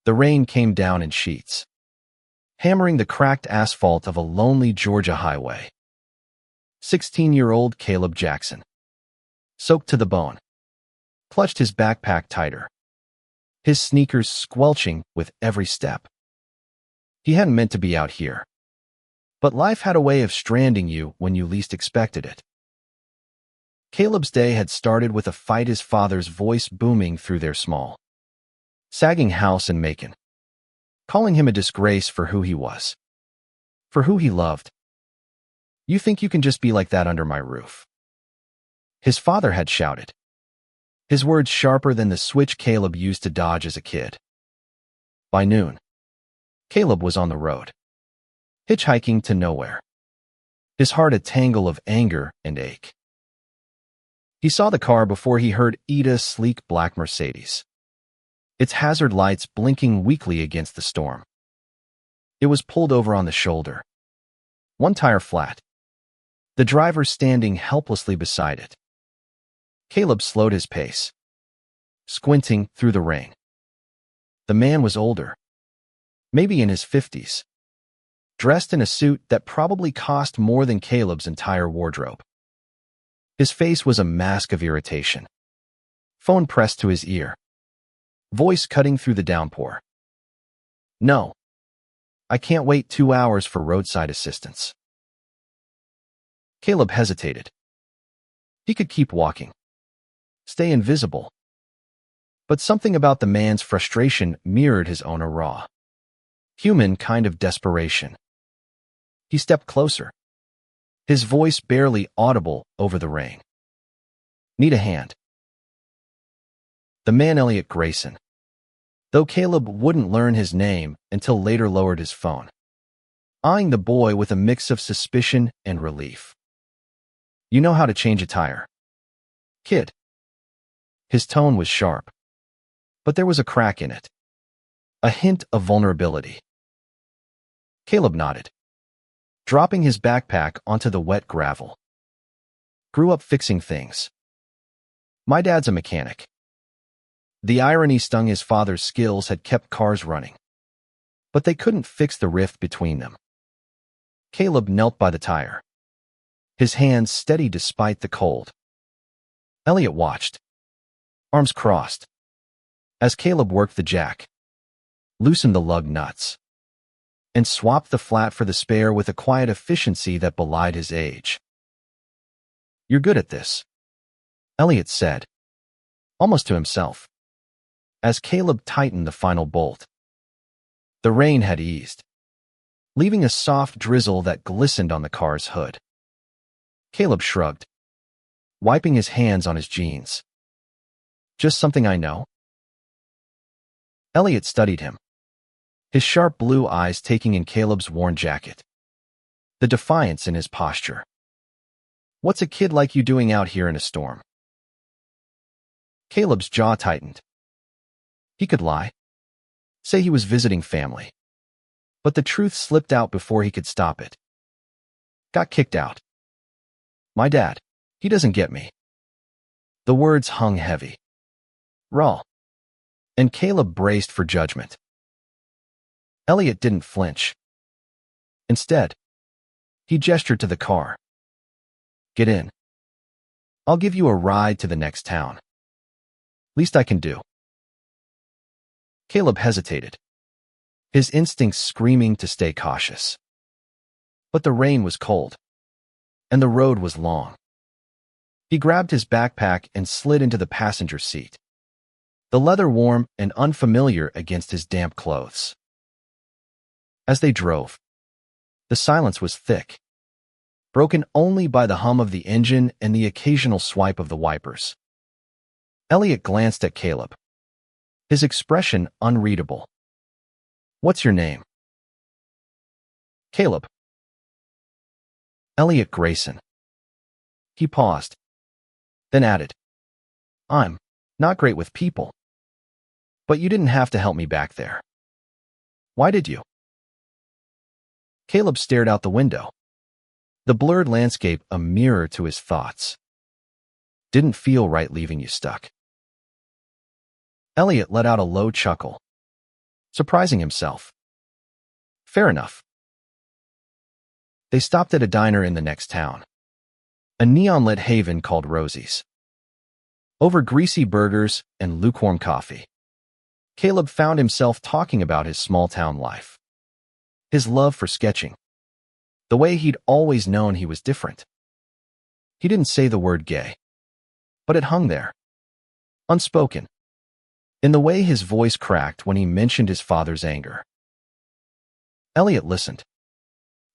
The rain came down in sheets, hammering the cracked asphalt of a lonely Georgia highway. 16-year-old Caleb Jackson, soaked to the bone, clutched his backpack tighter, his sneakers squelching with every step. He hadn't meant to be out here, but life had a way of stranding you when you least expected it. Caleb's day had started with a fight, his father's voice booming through their small, sagging house in Macon, calling him a disgrace for who he was, for who he loved. "You think you can just be like that under my roof?" His father had shouted, his words sharper than the switch Caleb used to dodge as a kid. By noon, Caleb was on the road, hitchhiking to nowhere, his heart a tangle of anger and ache. He saw the car before he heard Ida's sleek black Mercedes, its hazard lights blinking weakly against the storm. It was pulled over on the shoulder, one tire flat, the driver standing helplessly beside it. Caleb slowed his pace, squinting through the rain. The man was older, maybe in his 50s, dressed in a suit that probably cost more than Caleb's entire wardrobe. His face was a mask of irritation, phone pressed to his ear, voice cutting through the downpour. "No, I can't wait 2 hours for roadside assistance." Caleb hesitated. He could keep walking, stay invisible. But something about the man's frustration mirrored his own raw, human kind of desperation. He stepped closer, his voice barely audible over the rain. "Need a hand?" The man, Elliot Grayson, though Caleb wouldn't learn his name until later, lowered his phone, eyeing the boy with a mix of suspicion and relief. "You know how to change a tire, kid?" His tone was sharp, but there was a crack in it, a hint of vulnerability. Caleb nodded, dropping his backpack onto the wet gravel. "Grew up fixing things. My dad's a mechanic." The irony stung. His father's skills had kept cars running, but they couldn't fix the rift between them. Caleb knelt by the tire, his hands steady despite the cold. Elliot watched, arms crossed, as Caleb worked the jack, loosened the lug nuts, and swapped the flat for the spare with a quiet efficiency that belied his age. "You're good at this," Elliot said, almost to himself, as Caleb tightened the final bolt. The rain had eased, leaving a soft drizzle that glistened on the car's hood. Caleb shrugged, wiping his hands on his jeans. "Just something I know?" Elliot studied him, his sharp blue eyes taking in Caleb's worn jacket, the defiance in his posture. "What's a kid like you doing out here in a storm?" Caleb's jaw tightened. He could lie, say he was visiting family, but the truth slipped out before he could stop it. "Got kicked out. My dad, he doesn't get me." The words hung heavy, raw, and Caleb braced for judgment. Elliot didn't flinch. Instead, he gestured to the car. "Get in. I'll give you a ride to the next town. Least I can do." Caleb hesitated, his instincts screaming to stay cautious. But the rain was cold, and the road was long. He grabbed his backpack and slid into the passenger seat, the leather warm and unfamiliar against his damp clothes. As they drove, the silence was thick, broken only by the hum of the engine and the occasional swipe of the wipers. Elliot glanced at Caleb, his expression unreadable. "What's your name?" "Caleb." "Elliot Grayson." He paused, then added, "I'm not great with people. But you didn't have to help me back there. Why did you?" Caleb stared out the window, the blurred landscape a mirror to his thoughts. "Didn't feel right leaving you stuck." Elliot let out a low chuckle, surprising himself. Fair enough. They stopped at a diner in the next town, a neon-lit haven called Rosie's. Over greasy burgers and lukewarm coffee, Caleb found himself talking about his small-town life, his love for sketching, the way he'd always known he was different. He didn't say the word gay, but it hung there, unspoken, in the way his voice cracked when he mentioned his father's anger. Elliot listened,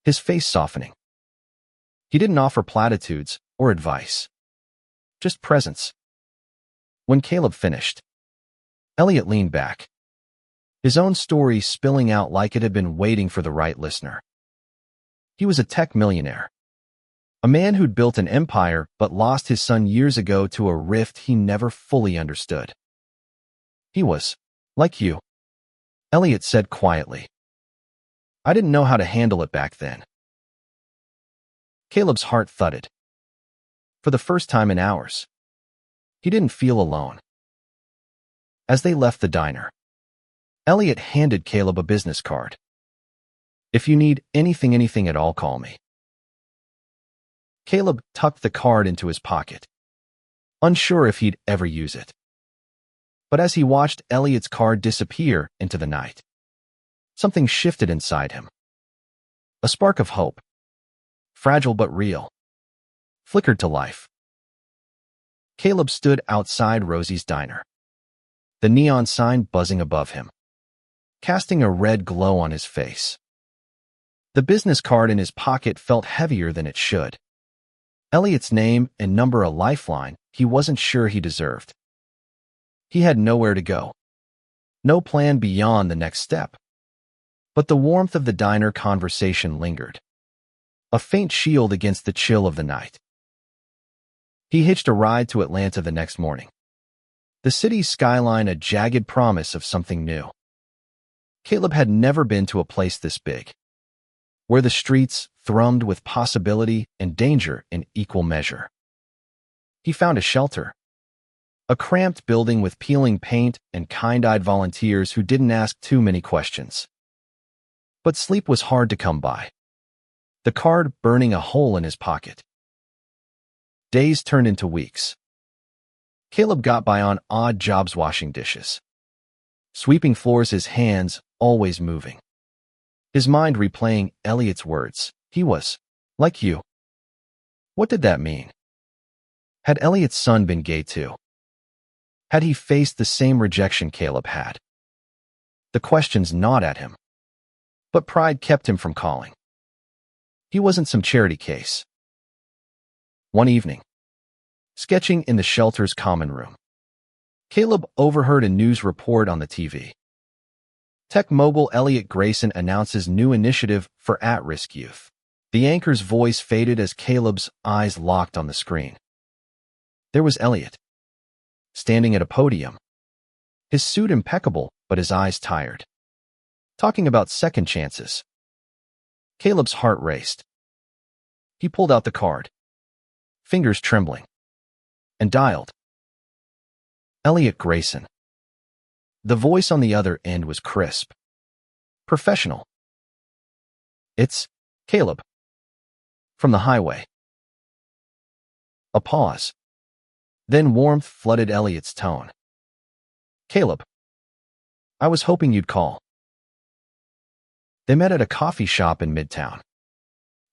his face softening. He didn't offer platitudes or advice, just presence. When Caleb finished, Elliot leaned back, his own story spilling out like it had been waiting for the right listener. He was a tech millionaire, a man who'd built an empire but lost his son years ago to a rift he never fully understood. He was, like you, Elliot said quietly. I didn't know how to handle it back then. Caleb's heart thudded. For the first time in hours, he didn't feel alone. As they left the diner, Elliot handed Caleb a business card. If you need anything at all, call me. Caleb tucked the card into his pocket, unsure if he'd ever use it. But as he watched Elliot's card disappear into the night, something shifted inside him. A spark of hope, fragile but real, flickered to life. Caleb stood outside Rosie's diner, the neon sign buzzing above him, casting a red glow on his face. The business card in his pocket felt heavier than it should. Elliot's name and number, a lifeline he wasn't sure he deserved. He had nowhere to go, no plan beyond the next step. But the warmth of the diner conversation lingered, a faint shield against the chill of the night. He hitched a ride to Atlanta the next morning, the city's skyline a jagged promise of something new. Caleb had never been to a place this big, where the streets thrummed with possibility and danger in equal measure. He found a shelter, a cramped building with peeling paint and kind-eyed volunteers who didn't ask too many questions. But sleep was hard to come by, the card burning a hole in his pocket. Days turned into weeks. Caleb got by on odd jobs, washing dishes, sweeping floors, his hands always moving, his mind replaying Elliot's words. He was, like you. What did that mean? Had Elliot's son been gay too? Had he faced the same rejection Caleb had? The questions gnawed at him, but pride kept him from calling. He wasn't some charity case. One evening, sketching in the shelter's common room, Caleb overheard a news report on the TV. Tech mogul Elliot Grayson announces new initiative for at-risk youth. The anchor's voice faded as Caleb's eyes locked on the screen. There was Elliot, standing at a podium, his suit impeccable but his eyes tired, talking about second chances. Caleb's heart raced. He pulled out the card, fingers trembling, and dialed. Elliot Grayson. The voice on the other end was crisp, professional. It's Caleb. From the highway. A pause. Then warmth flooded Elliot's tone. Caleb, I was hoping you'd call. They met at a coffee shop in Midtown,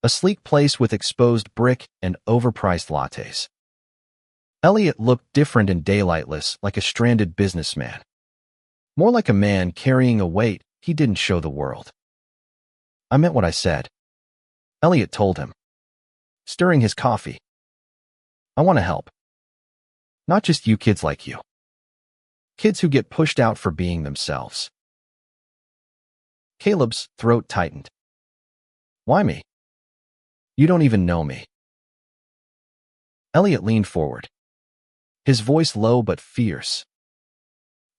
a sleek place with exposed brick and overpriced lattes. Elliot looked different and daylightless, like a stranded businessman. More like a man carrying a weight he didn't show the world. I meant what I said, Elliot told him, stirring his coffee. I want to help. Not just you kids like you. Kids who get pushed out for being themselves. Caleb's throat tightened. Why me? You don't even know me. Elliot leaned forward, his voice low but fierce.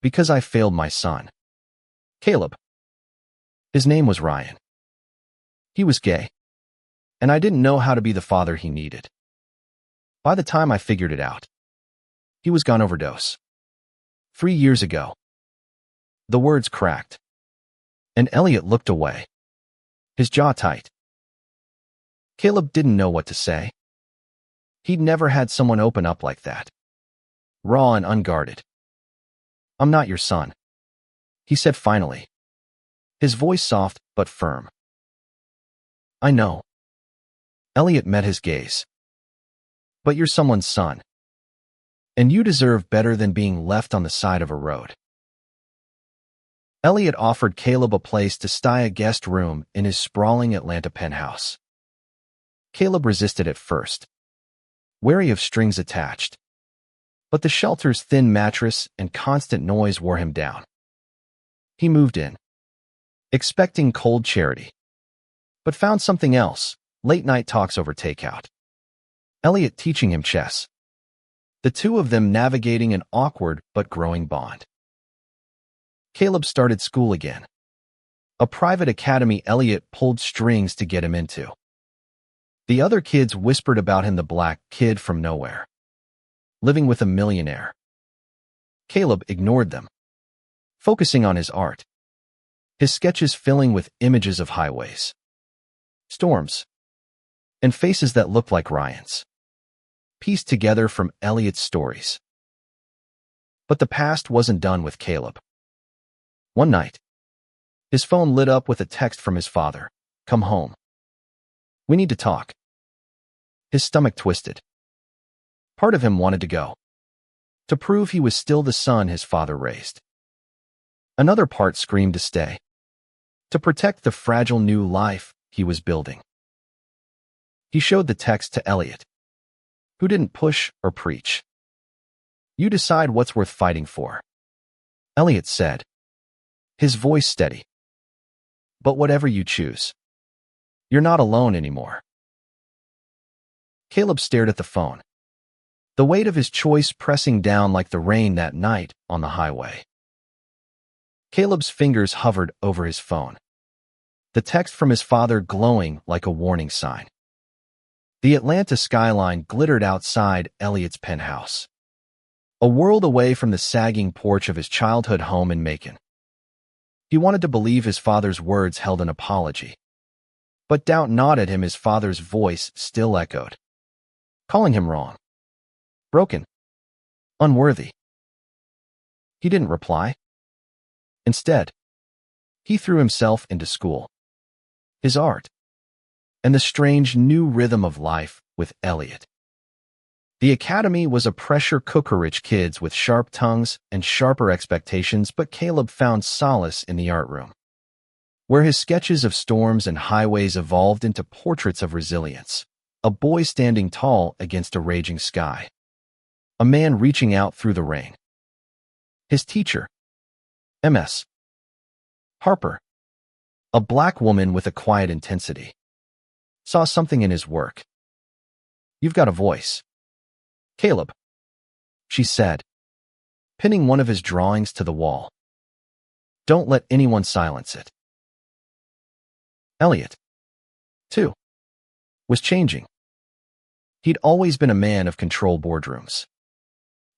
Because I failed my son. Caleb. His name was Ryan. He was gay, and I didn't know how to be the father he needed. By the time I figured it out, he was gone overdose. 3 years ago. The words cracked, And Elliot looked away, his jaw tight. Caleb didn't know what to say. He'd never had someone open up like that, raw and unguarded. "I'm not your son," he said finally, his voice soft but firm. "I know." Elliot met his gaze. "But you're someone's son, and you deserve better than being left on the side of a road." Elliot offered Caleb a place to stay, a guest room in his sprawling Atlanta penthouse. Caleb resisted at first, wary of strings attached, but the shelter's thin mattress and constant noise wore him down. He moved in, expecting cold charity, but found something else: late-night talks over takeout. Elliot teaching him chess, the two of them navigating an awkward but growing bond. Caleb started school again, a private academy Elliot pulled strings to get him into. The other kids whispered about him, the black kid from nowhere, living with a millionaire. Caleb ignored them, focusing on his art, his sketches filling with images of highways, storms, and faces that looked like Ryan's, pieced together from Elliot's stories. But the past wasn't done with Caleb. One night, his phone lit up with a text from his father. "Come home. We need to talk." His stomach twisted. Part of him wanted to go, to prove he was still the son his father raised. Another part screamed to stay, to protect the fragile new life he was building. He showed the text to Elliot, who didn't push or preach. "You decide what's worth fighting for," Elliot said, his voice steady. "But whatever you choose, you're not alone anymore." Caleb stared at the phone, the weight of his choice pressing down like the rain that night on the highway. Caleb's fingers hovered over his phone, the text from his father glowing like a warning sign. The Atlanta skyline glittered outside Elliot's penthouse, a world away from the sagging porch of his childhood home in Macon. He wanted to believe his father's words held an apology, but doubt gnawed at him. His father's voice still echoed, calling him wrong, broken, unworthy. He didn't reply. Instead, he threw himself into school, his art, and the strange new rhythm of life with Elliot. The academy was a pressure cooker, rich kids with sharp tongues and sharper expectations, but Caleb found solace in the art room, where his sketches of storms and highways evolved into portraits of resilience. A boy standing tall against a raging sky, a man reaching out through the rain. His teacher, Ms. Harper, a black woman with a quiet intensity, saw something in his work. "You've got a voice, Caleb," she said, pinning one of his drawings to the wall. "Don't let anyone silence it." Elliot, too, was changing. He'd always been a man of control, boardrooms,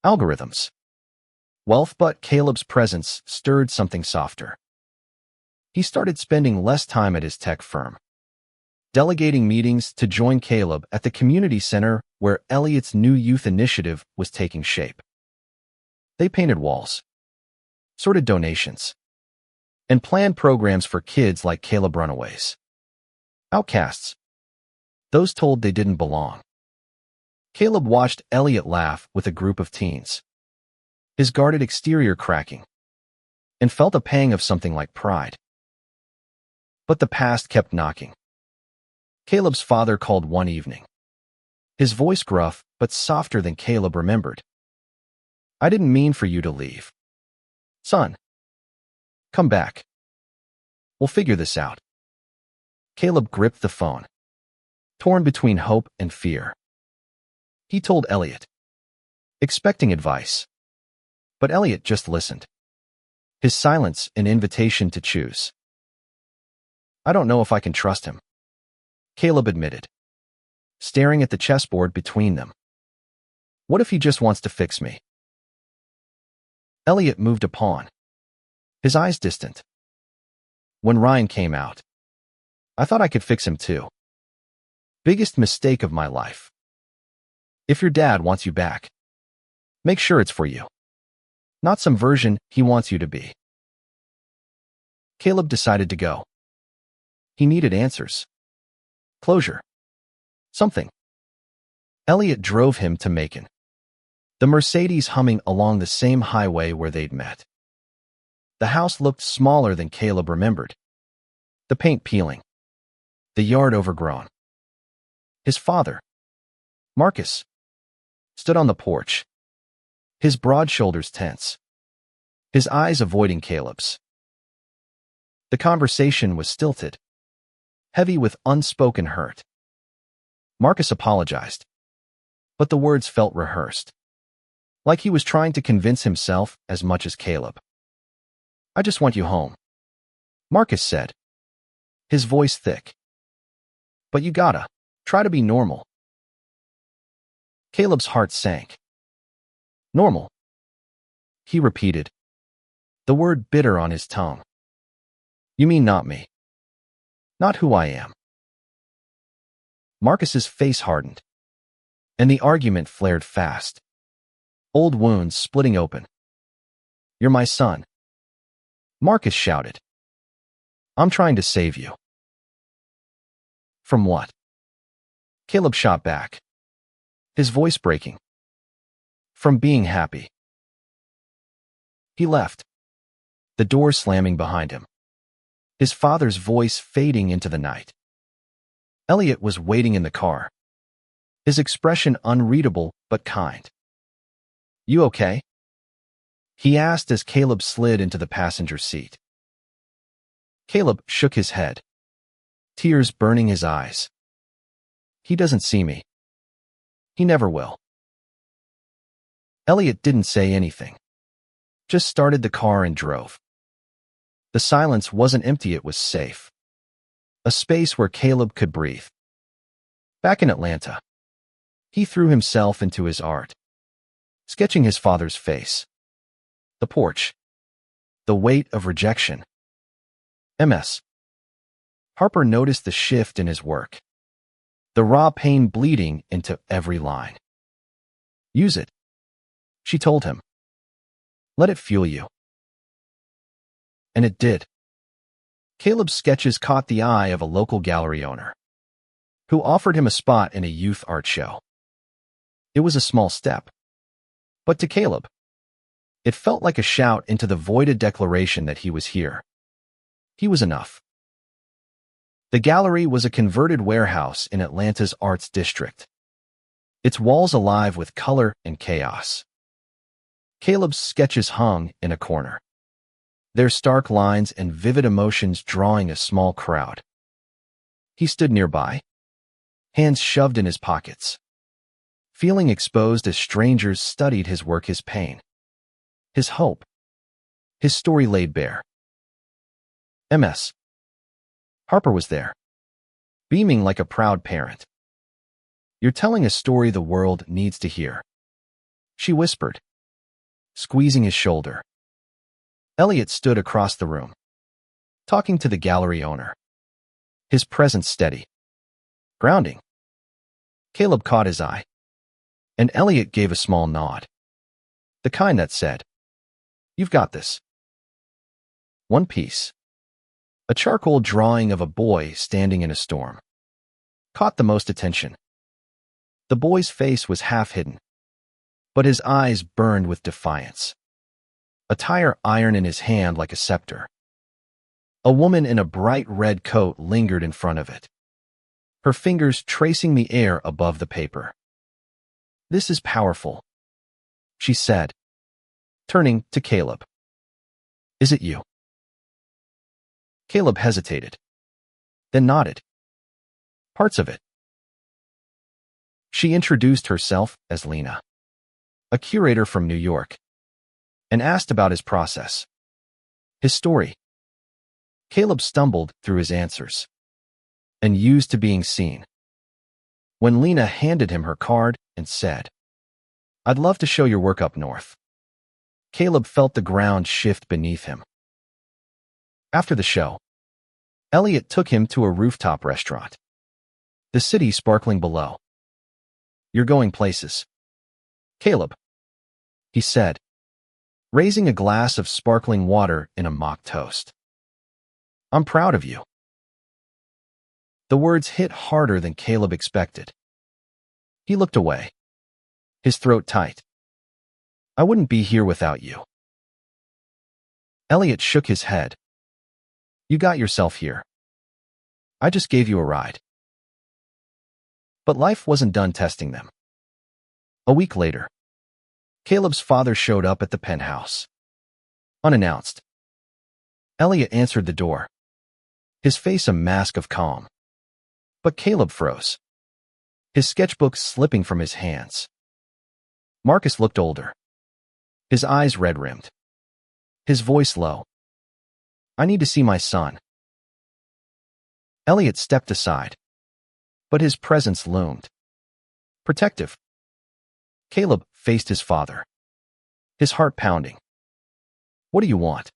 algorithms, wealth, but Caleb's presence stirred something softer. He started spending less time at his tech firm, delegating meetings to join Caleb at the community center where Elliot's new youth initiative was taking shape. They painted walls, sorted donations, and planned programs for kids like Caleb, runaways, outcasts, those told they didn't belong. Caleb watched Elliot laugh with a group of teens, his guarded exterior cracking, and felt a pang of something like pride. But the past kept knocking. Caleb's father called one evening, his voice gruff but softer than Caleb remembered. "I didn't mean for you to leave. Son, come back. We'll figure this out." Caleb gripped the phone, torn between hope and fear. He told Elliot, expecting advice. But Elliot just listened, his silence an invitation to choose. "I don't know if I can trust him," Caleb admitted, staring at the chessboard between them. "What if he just wants to fix me?" Elliot moved a pawn, his eyes distant. When Ryan came out, I thought I could fix him too. Biggest mistake of my life. If your dad wants you back, make sure it's for you, not some version he wants you to be. Caleb decided to go. He needed answers. Closure. Something. Elliot drove him to Macon, the Mercedes humming along the same highway where they'd met. The house looked smaller than Caleb remembered. The paint peeling. The yard overgrown. His father, Marcus, stood on the porch, his broad shoulders tense, his eyes avoiding Caleb's. The conversation was stilted, heavy with unspoken hurt. Marcus apologized, but the words felt rehearsed, like he was trying to convince himself as much as Caleb. I just want you home, Marcus said, his voice thick. But you gotta try to be normal. Caleb's heart sank. Normal, he repeated, the word bitter on his tongue. You mean not me? Not who I am? Marcus's face hardened, and the argument flared fast. Old wounds splitting open. You're my son, Marcus shouted. I'm trying to save you. From what? Caleb shot back, his voice breaking. From being happy. He left, the door slamming behind him, his father's voice fading into the night. Elliot was waiting in the car, his expression unreadable but kind. You okay? He asked as Caleb slid into the passenger seat. Caleb shook his head, tears burning his eyes. He doesn't see me. He never will. Elliot didn't say anything, just started the car and drove. The silence wasn't empty, it was safe. A space where Caleb could breathe. Back in Atlanta, he threw himself into his art, sketching his father's face. The porch. The weight of rejection. MS. Harper noticed the shift in his work. The raw pain bleeding into every line. Use it, she told him. Let it fuel you. And it did. Caleb's sketches caught the eye of a local gallery owner, who offered him a spot in a youth art show. It was a small step, but to Caleb, it felt like a shout into the voided declaration that he was here. He was enough. The gallery was a converted warehouse in Atlanta's arts district, its walls alive with color and chaos. Caleb's sketches hung in a corner, their stark lines and vivid emotions drawing a small crowd. He stood nearby, hands shoved in his pockets, feeling exposed as strangers studied his work, his pain, his hope, his story laid bare. MS. Harper was there, beaming like a proud parent. You're telling a story the world needs to hear, she whispered, squeezing his shoulder. Elliot stood across the room, talking to the gallery owner, his presence steady, grounding. Caleb caught his eye, and Elliot gave a small nod, the kind that said, You've got this. One piece. A charcoal drawing of a boy standing in a storm caught the most attention. The boy's face was half hidden, but his eyes burned with defiance. A tire iron in his hand like a scepter. A woman in a bright red coat lingered in front of it, her fingers tracing the air above the paper. This is powerful, she said, turning to Caleb. Is it you? Caleb hesitated, then nodded. Parts of it. She introduced herself as Lena, a curator from New York, and asked about his process, his story. Caleb stumbled through his answers, and used to being seen. When Lena handed him her card and said, I'd love to show your work up north, Caleb felt the ground shift beneath him. After the show, Elliot took him to a rooftop restaurant. The city sparkling below. "You're going places, Caleb," he said, raising a glass of sparkling water in a mock toast. "I'm proud of you." The words hit harder than Caleb expected. He looked away, his throat tight. "I wouldn't be here without you." Elliot shook his head. "You got yourself here. I just gave you a ride." But life wasn't done testing them. A week later, Caleb's father showed up at the penthouse. Unannounced. Elliot answered the door, his face a mask of calm. But Caleb froze, his sketchbook slipping from his hands. Marcus looked older, his eyes red-rimmed, his voice low. "I need to see my son." Elliot stepped aside, but his presence loomed, protective. Caleb faced his father, his heart pounding. "What do you want?"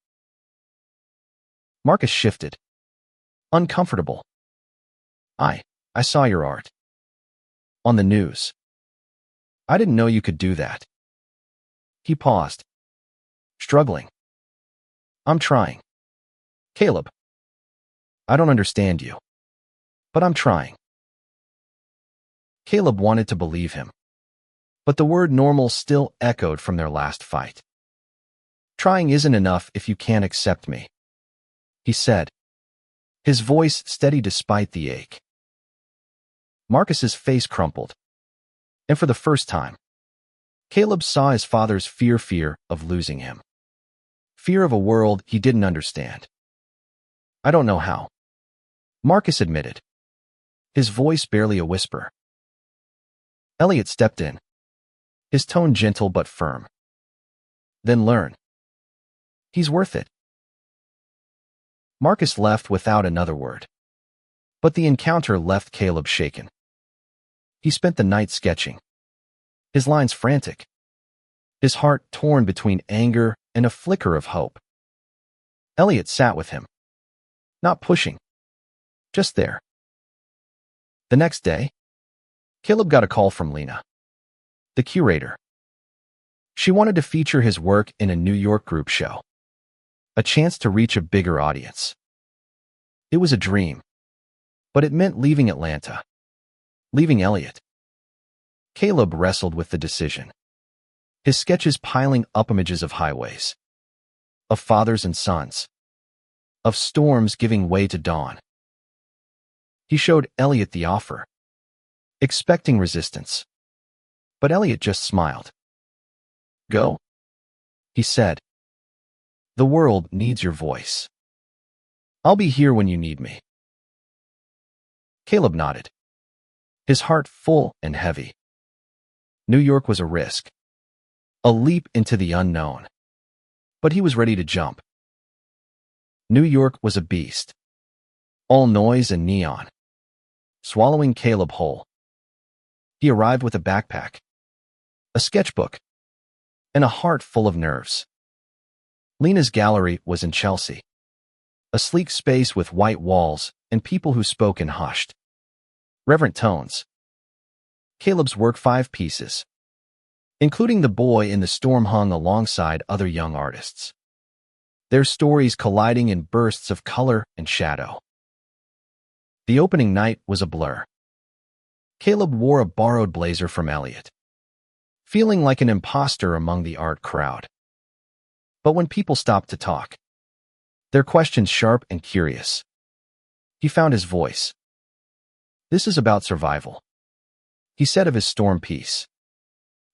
Marcus shifted, uncomfortable. I saw your art. On the news. I didn't know you could do that." He paused, struggling. "I'm trying. Caleb. I don't understand you, but I'm trying." Caleb wanted to believe him, but the word normal still echoed from their last fight. "Trying isn't enough if you can't accept me," he said, his voice steady despite the ache. Marcus's face crumpled, and for the first time, Caleb saw his father's fear of losing him. Fear of a world he didn't understand. "I don't know how," Marcus admitted, his voice barely a whisper. Elliot stepped in, his tone gentle but firm. "Then learn. He's worth it." Marcus left without another word, but the encounter left Caleb shaken. He spent the night sketching, his lines frantic, his heart torn between anger and a flicker of hope. Elliot sat with him, not pushing, just there. The next day, Caleb got a call from Lena, the curator. She wanted to feature his work in a New York group show, a chance to reach a bigger audience. It was a dream, but it meant leaving Atlanta, leaving Elliot. Caleb wrestled with the decision, his sketches piling up images of highways, of fathers and sons, of storms giving way to dawn. He showed Elliot the offer, expecting resistance, but Elliot just smiled. "Go," he said. "The world needs your voice. I'll be here when you need me." Caleb nodded, his heart full and heavy. New York was a risk, a leap into the unknown, but he was ready to jump. New York was a beast, all noise and neon, swallowing Caleb whole. He arrived with a backpack, a sketchbook, and a heart full of nerves. Lena's gallery was in Chelsea, a sleek space with white walls and people who spoke in hushed, reverent tones. Caleb's work 5 pieces, including the boy in the storm hung alongside other young artists, their stories colliding in bursts of color and shadow. The opening night was a blur. Caleb wore a borrowed blazer from Elliot, feeling like an imposter among the art crowd. But when people stopped to talk, their questions sharp and curious, he found his voice. "This is about survival," he said of his storm piece,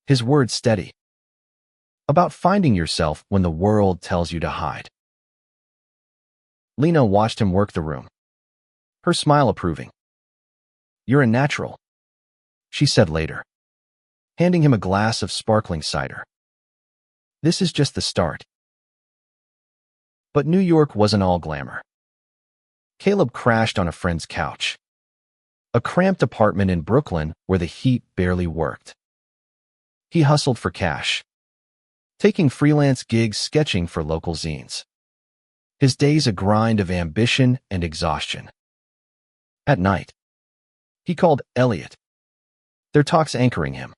his words steady. "About finding yourself when the world tells you to hide." Lena watched him work the room, her smile approving. "You're a natural," she said later, handing him a glass of sparkling cider. "This is just the start." But New York wasn't all glamour. Caleb crashed on a friend's couch, a cramped apartment in Brooklyn where the heat barely worked. He hustled for cash, taking freelance gigs sketching for local zines. His days a grind of ambition and exhaustion. At night, he called Elliot, their talks anchoring him.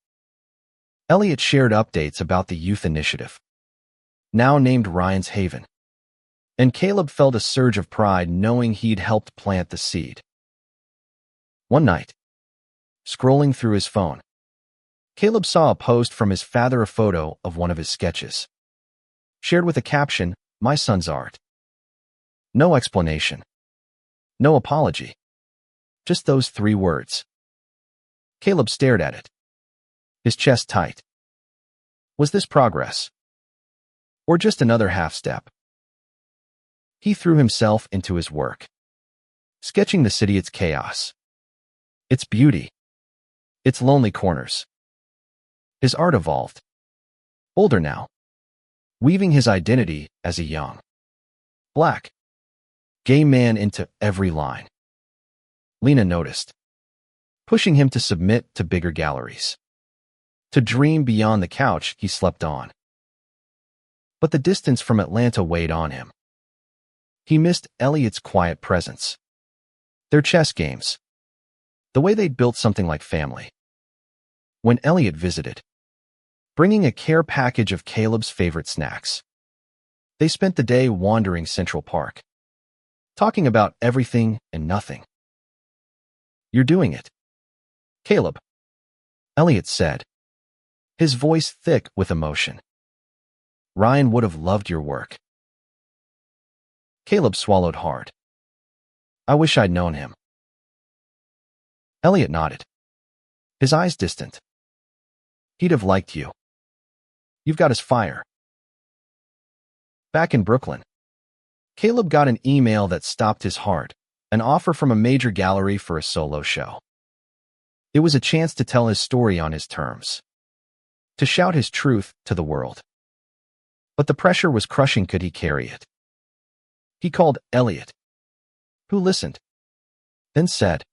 Elliot shared updates about the youth initiative, now named Ryan's Haven, and Caleb felt a surge of pride knowing he'd helped plant the seed. One night, scrolling through his phone, Caleb saw a post from his father, a photo of one of his sketches, shared with a caption, "My son's art." No explanation. No apology. Just those 3 words. Caleb stared at it, his chest tight. Was this progress? Or just another half-step? He threw himself into his work, sketching the city, its chaos, its beauty, its lonely corners. His art evolved, older now, weaving his identity as a young, black, gay man into every line. Lena noticed, pushing him to submit to bigger galleries, to dream beyond the couch he slept on. But the distance from Atlanta weighed on him. He missed Elliot's quiet presence, their chess games, the way they'd built something like family. When Elliot visited, bringing a care package of Caleb's favorite snacks, they spent the day wandering Central Park, talking about everything and nothing. "You're doing it, Caleb," Elliot said, his voice thick with emotion. "Ryan would have loved your work." Caleb swallowed hard. "I wish I'd known him." Elliot nodded, his eyes distant. "He'd have liked you. You've got his fire." Back in Brooklyn, Caleb got an email that stopped his heart, an offer from a major gallery for a solo show. It was a chance to tell his story on his terms, to shout his truth to the world. But the pressure was crushing. Could he carry it? He called Elliot, who listened, then said,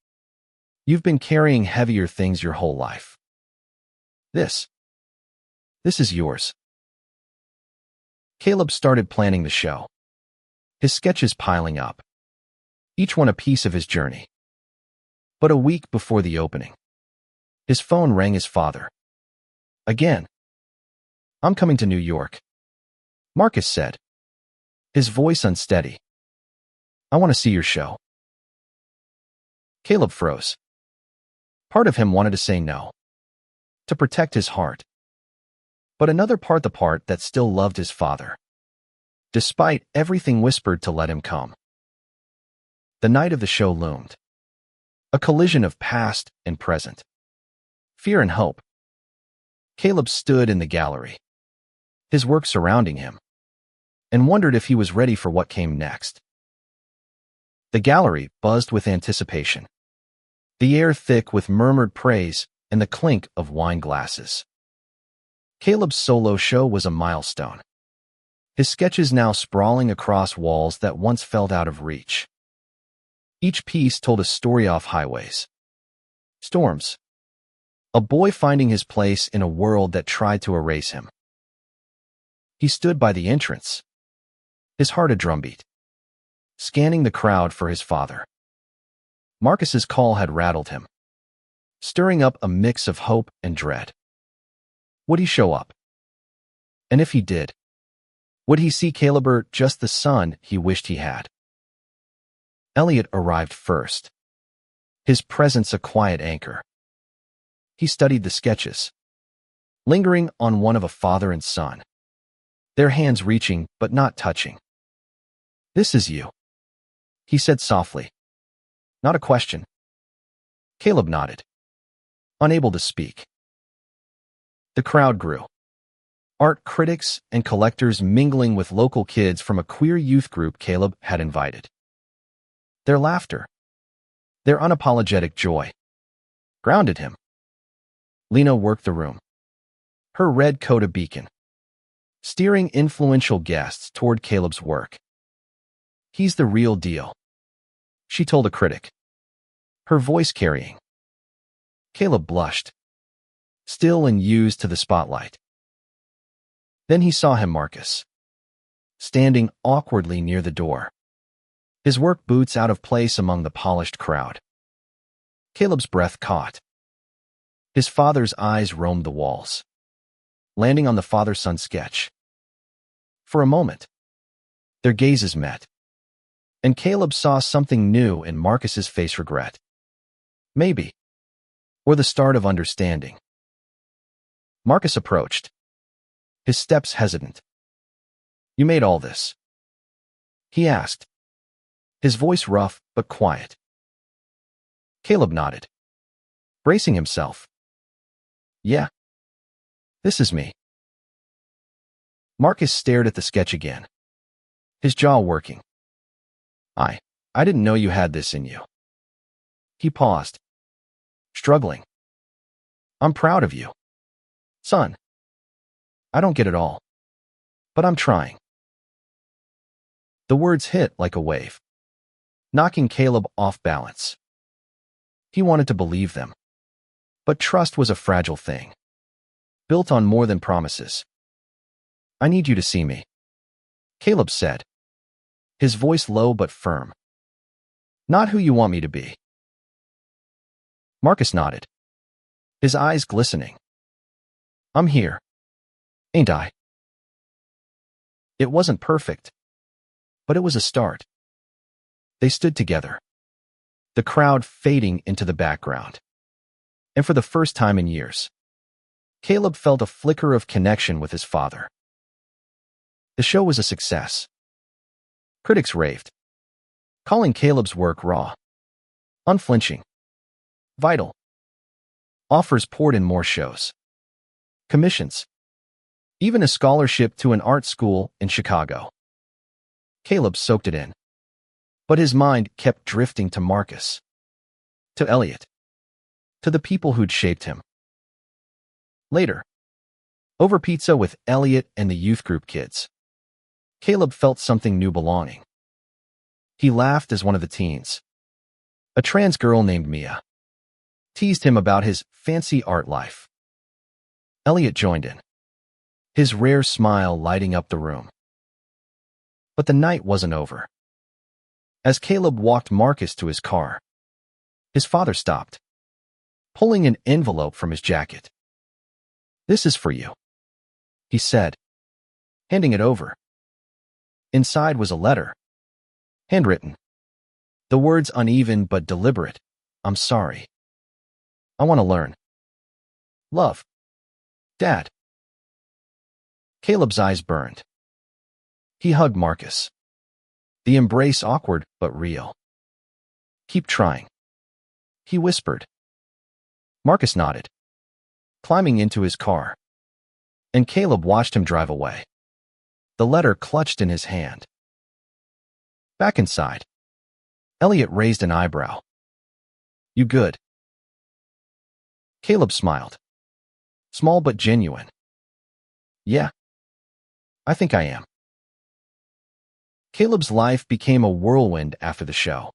"You've been carrying heavier things your whole life. This is yours." Caleb started planning the show, his sketches piling up, each one a piece of his journey. But a week before the opening, his phone rang. His father. Again. "I'm coming to New York," Marcus said, his voice unsteady. "I want to see your show." Caleb froze. Part of him wanted to say no, to protect his heart. But another part, the part that still loved his father, despite everything whispered to let him come. The night of the show loomed, a collision of past and present, fear and hope. Caleb stood in the gallery, his work surrounding him, and wondered if he was ready for what came next. The gallery buzzed with anticipation, the air thick with murmured praise and the clink of wine glasses. Caleb's solo show was a milestone, his sketches now sprawling across walls that once felt out of reach. Each piece told a story off highways, storms, a boy finding his place in a world that tried to erase him. He stood by the entrance, his heart a drumbeat, scanning the crowd for his father. Marcus's call had rattled him, stirring up a mix of hope and dread. Would he show up? And if he did, would he see Caleb or just the son he wished he had? Elliot arrived first, his presence a quiet anchor. He studied the sketches, lingering on one of a father and son, their hands reaching but not touching. "This is you," he said softly. Not a question. Caleb nodded, unable to speak. The crowd grew, art critics and collectors mingling with local kids from a queer youth group Caleb had invited. Their laughter, their unapologetic joy, grounded him. Lena worked the room, her red coat a beacon, steering influential guests toward Caleb's work. "He's the real deal," she told a critic, her voice carrying. Caleb blushed, still and used to the spotlight. Then he saw him, Marcus, standing awkwardly near the door, his work boots out of place among the polished crowd. Caleb's breath caught. His father's eyes roamed the walls, landing on the father-son sketch. For a moment, their gazes met, and Caleb saw something new in Marcus's face: regret. Maybe. Or the start of understanding. Marcus approached, his steps hesitant. "You made all this?" he asked, his voice rough but quiet. Caleb nodded, bracing himself. "Yeah. This is me." Marcus stared at the sketch again, his jaw working. I didn't know you had this in you." He paused, struggling. "I'm proud of you, son. I don't get it all, but I'm trying." The words hit like a wave, knocking Caleb off balance. He wanted to believe them, but trust was a fragile thing, built on more than promises. "I need you to see me," Caleb said, his voice low but firm. "Not who you want me to be." Marcus nodded, his eyes glistening. "I'm here, ain't I?" It wasn't perfect, but it was a start. They stood together, the crowd fading into the background. And for the first time in years, Caleb felt a flicker of connection with his father. The show was a success. Critics raved, calling Caleb's work raw, unflinching, vital. Offers poured in: more shows, commissions, even a scholarship to an art school in Chicago. Caleb soaked it in, but his mind kept drifting to Marcus, to Elliot, to the people who'd shaped him. Later, over pizza with Elliot and the youth group kids, Caleb felt something new: belonging. He laughed as one of the teens, a trans girl named Mia, teased him about his fancy art life. Elliot joined in, his rare smile lighting up the room. But the night wasn't over. As Caleb walked Marcus to his car, his father stopped, pulling an envelope from his jacket. "This is for you," he said, handing it over. Inside was a letter, handwritten, the words uneven but deliberate. "I'm sorry. I want to learn. Love. Dad." Caleb's eyes burned. He hugged Marcus, the embrace awkward but real. "Keep trying," he whispered. Marcus nodded, climbing into his car, and Caleb watched him drive away, the letter clutched in his hand. Back inside, Elliot raised an eyebrow. "You good?" Caleb smiled, small but genuine. "Yeah, I think I am." Caleb's life became a whirlwind after the show.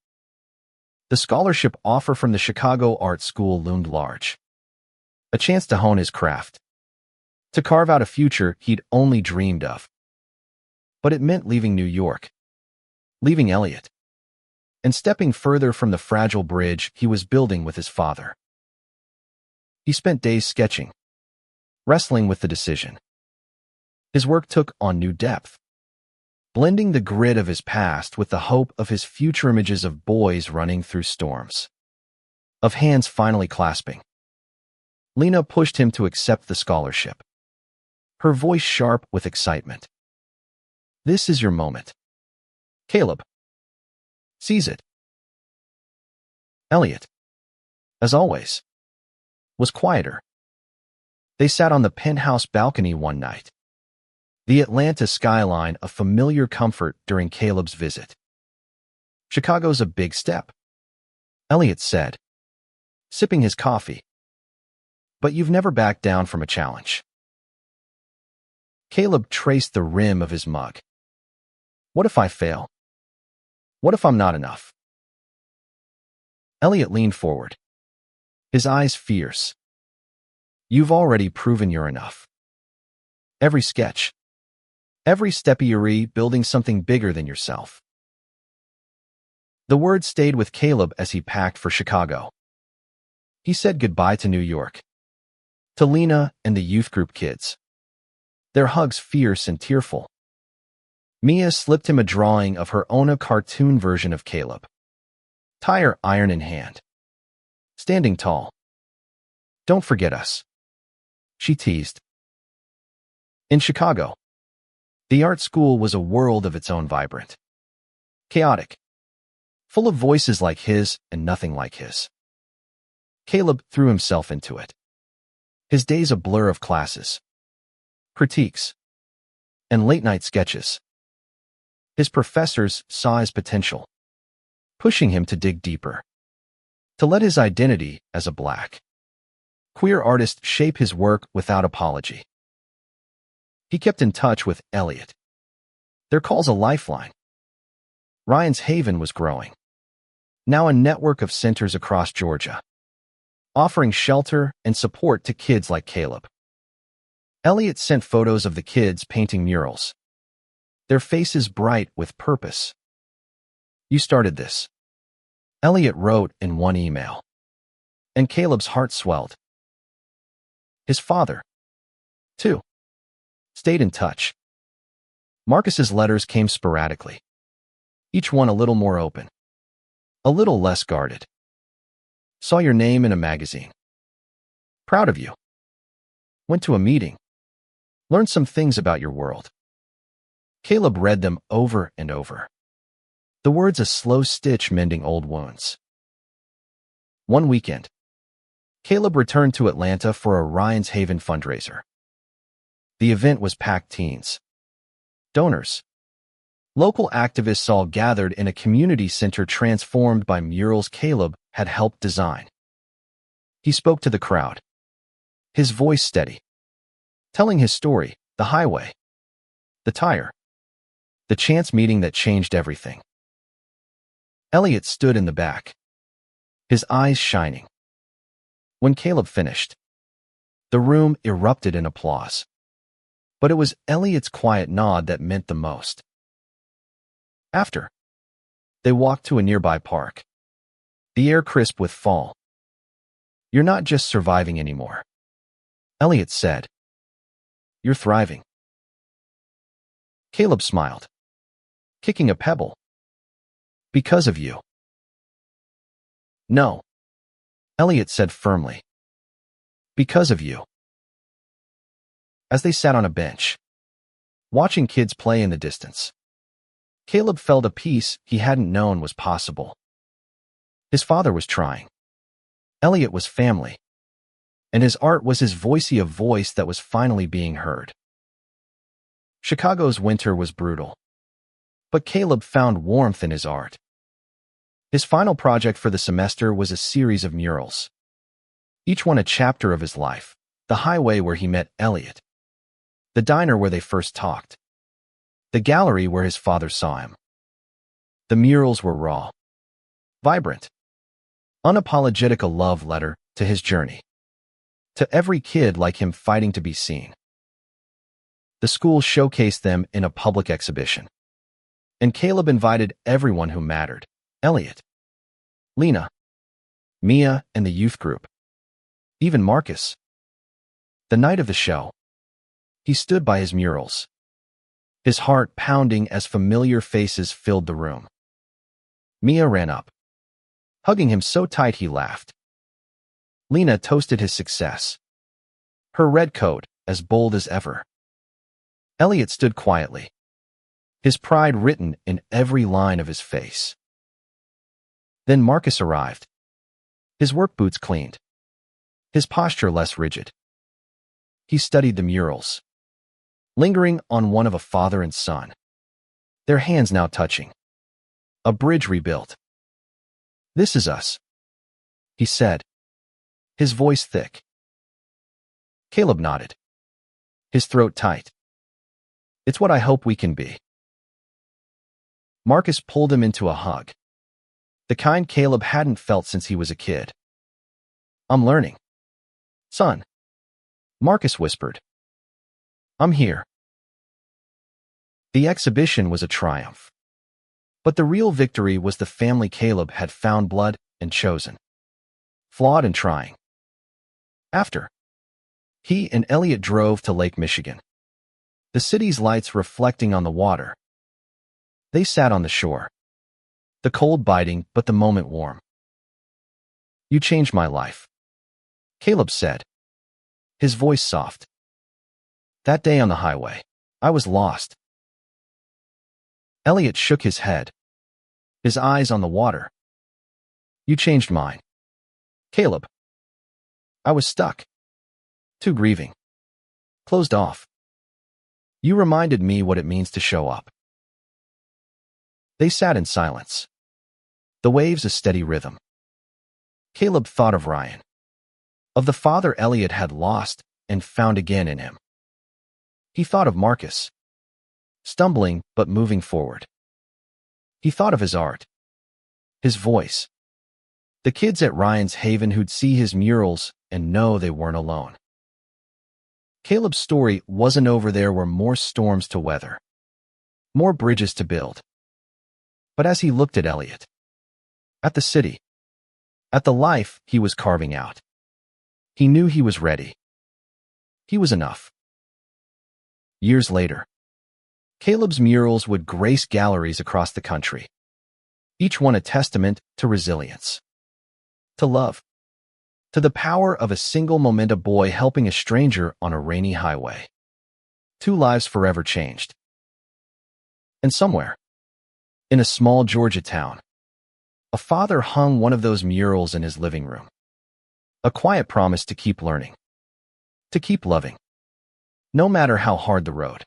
The scholarship offer from the Chicago Art School loomed large, a chance to hone his craft, to carve out a future he'd only dreamed of. But it meant leaving New York, leaving Elliot, and stepping further from the fragile bridge he was building with his father. He spent days sketching, wrestling with the decision. His work took on new depth, blending the grit of his past with the hope of his future: images of boys running through storms, of hands finally clasping. Lena pushed him to accept the scholarship, her voice sharp with excitement. "This is your moment, Caleb. Seize it." Elliot, as always, was quieter. They sat on the penthouse balcony one night, the Atlanta skyline a familiar comfort during Caleb's visit. "Chicago's a big step," Elliot said, sipping his coffee. "But you've never backed down from a challenge." Caleb traced the rim of his mug. "What if I fail? What if I'm not enough?" Elliot leaned forward, his eyes fierce. "You've already proven you're enough. Every sketch, Every step you're building something bigger than yourself. The words stayed with Caleb as he packed for Chicago. He said goodbye to New York, to Lena and the youth group kids, their hugs fierce and tearful. Mia slipped him a drawing of her own cartoon version of Caleb, tire iron in hand, standing tall. "Don't forget us," she teased. In Chicago, the art school was a world of its own, vibrant, chaotic, full of voices like his and nothing like his. Caleb threw himself into it. His days a blur of classes, critiques, and late-night sketches. His professors saw his potential, pushing him to dig deeper, to let his identity as a Black, queer artist shape his work without apology. He kept in touch with Elliot. Their calls a lifeline. Ryan's Haven was growing, now a network of centers across Georgia, offering shelter and support to kids like Caleb. Elliot sent photos of the kids painting murals, their faces bright with purpose. "You started this," Elliot wrote in one email, and Caleb's heart swelled. His father, too, stayed in touch. Marcus's letters came sporadically, each one a little more open, a little less guarded. "Saw your name in a magazine. Proud of you. Went to a meeting. Learned some things about your world." Caleb read them over and over, the words a slow stitch mending old wounds. One weekend, Caleb returned to Atlanta for a Ryan's Haven fundraiser. The event was packed: teens, donors, local activists, all gathered in a community center transformed by murals Caleb had helped design. He spoke to the crowd, his voice steady, telling his story, the highway, the tire, the chance meeting that changed everything. Elliot stood in the back, his eyes shining. When Caleb finished, the room erupted in applause. But it was Elliot's quiet nod that meant the most. After, they walked to a nearby park, the air crisp with fall. "You're not just surviving anymore," Elliot said. "You're thriving." Caleb smiled, kicking a pebble. "Because of you." "No," Elliot said firmly. "Because of you." As they sat on a bench, watching kids play in the distance, Caleb felt a peace he hadn't known was possible. His father was trying. Elliot was family. And his art was his voicey, a voice that was finally being heard. Chicago's winter was brutal, but Caleb found warmth in his art. His final project for the semester was a series of murals, each one a chapter of his life: the highway where he met Elliot, the diner where they first talked, the gallery where his father saw him. The murals were raw, vibrant, unapologetic, a love letter to his journey, to every kid like him fighting to be seen. The school showcased them in a public exhibition, and Caleb invited everyone who mattered: Elliot, Lena, Mia, and the youth group, even Marcus. The night of the show, he stood by his murals, his heart pounding as familiar faces filled the room. Mia ran up, hugging him so tight he laughed. Lena toasted his success, her red coat as bold as ever. Elliot stood quietly, his pride written in every line of his face. Then Marcus arrived, his work boots cleaned, his posture less rigid. He studied the murals, lingering on one of a father and son, their hands now touching. A bridge rebuilt. "This is us," he said, his voice thick. Caleb nodded, his throat tight. "It's what I hope we can be." Marcus pulled him into a hug, the kind Caleb hadn't felt since he was a kid. "I'm learning, son," Marcus whispered. "I'm here." The exhibition was a triumph. But the real victory was the family Caleb had found blood and chosen. Flawed and trying. After, he and Elliot drove to Lake Michigan, the city's lights reflecting on the water. They sat on the shore, the cold biting but the moment warm. "You changed my life," Caleb said, his voice soft. "That day on the highway, I was lost." Elliot shook his head, his eyes on the water. "You changed mine, Caleb. I was stuck, too grieving, closed off. You reminded me what it means to show up." They sat in silence, the waves a steady rhythm. Caleb thought of Ryan, of the father Elliot had lost and found again in him. He thought of Marcus, stumbling but moving forward. He thought of his art, his voice, the kids at Ryan's Haven who'd see his murals and know they weren't alone. Caleb's story wasn't over. There were more storms to weather, more bridges to build. But as he looked at Elliot, at the city, at the life he was carving out, he knew he was ready. He was enough. Years later, Caleb's murals would grace galleries across the country, each one a testament to resilience, to love, to the power of a single moment, a boy helping a stranger on a rainy highway. 2 lives forever changed. And somewhere, in a small Georgia town, a father hung one of those murals in his living room. A quiet promise to keep learning, to keep loving, no matter how hard the road.